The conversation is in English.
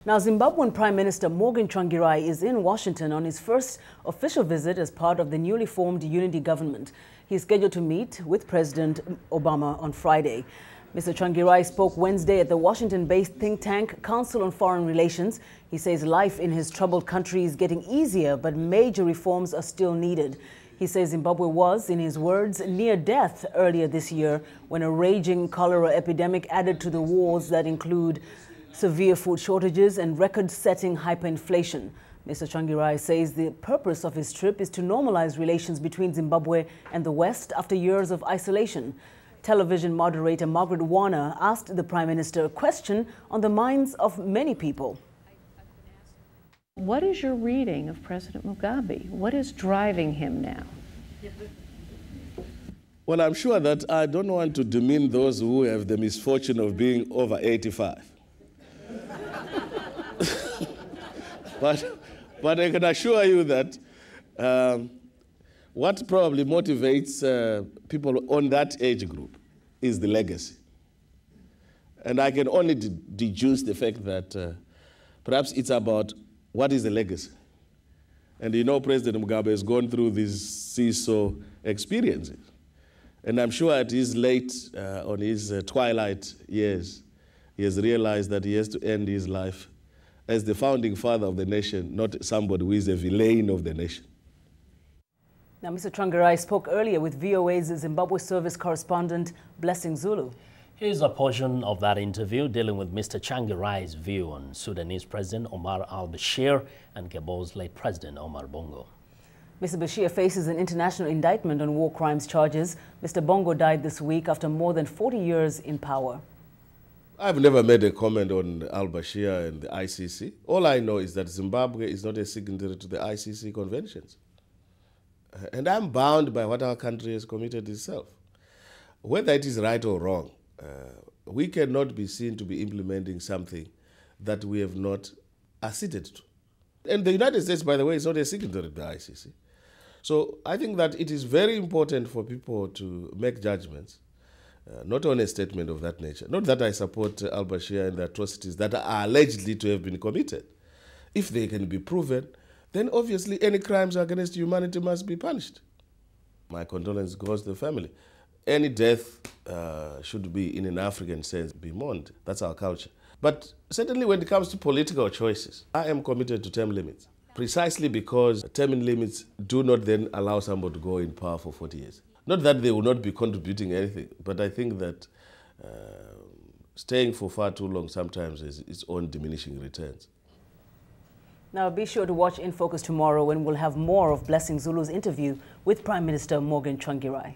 Now, Zimbabwean Prime Minister Morgan Tsvangirai is in Washington on his first official visit as part of the newly formed unity government. He is scheduled to meet with President Obama on Friday. Mr. Tsvangirai spoke Wednesday at the Washington-based think tank Council on Foreign Relations. He says life in his troubled country is getting easier, but major reforms are still needed. He says Zimbabwe was, in his words, near death earlier this year when a raging cholera epidemic added to the wars that include severe food shortages and record-setting hyperinflation. Mr. Tsvangirai says the purpose of his trip is to normalize relations between Zimbabwe and the West after years of isolation. Television moderator Margaret Warner asked the Prime Minister a question on the minds of many people. What is your reading of President Mugabe? What is driving him now? Well, I'm sure that I don't want to demean those who have the misfortune of being over 85. But I can assure you that what probably motivates people on that age group is the legacy. And I can only deduce the fact that perhaps it's about what is the legacy. And you know, President Mugabe has gone through these seesaw experiences. And I'm sure at his late, on his twilight years, he has realized that he has to end his life as the founding father of the nation, not somebody who is a villain of the nation. Now, Mr. Tsvangirai spoke earlier with VOA's Zimbabwe service correspondent, Blessing Zulu. Here's a portion of that interview dealing with Mr. Tsvangirai's view on Sudanese President Omar al-Bashir and Gabon's late President Omar Bongo. Mr. Bashir faces an international indictment on war crimes charges. Mr. Bongo died this week after more than 40 years in power. I've never made a comment on al-Bashir and the ICC. All I know is that Zimbabwe is not a signatory to the ICC conventions. And I'm bound by what our country has committed itself. Whether it is right or wrong, we cannot be seen to be implementing something that we have not acceded to. And the United States, by the way, is not a signatory to the ICC. So I think that it is very important for people to make judgments, not on a statement of that nature. Not that I support al-Bashir and the atrocities that are allegedly to have been committed. If they can be proven, then obviously any crimes against humanity must be punished. My condolence goes to the family. Any death should be, in an African sense, be mourned. That's our culture. But certainly when it comes to political choices, I am committed to term limits, precisely because term limits do not then allow somebody to go in power for 40 years. Not that they will not be contributing anything, but I think that staying for far too long sometimes has its own diminishing returns. Now, be sure to watch In Focus tomorrow when we'll have more of Blessing Zulu's interview with Prime Minister Morgan Tsvangirai.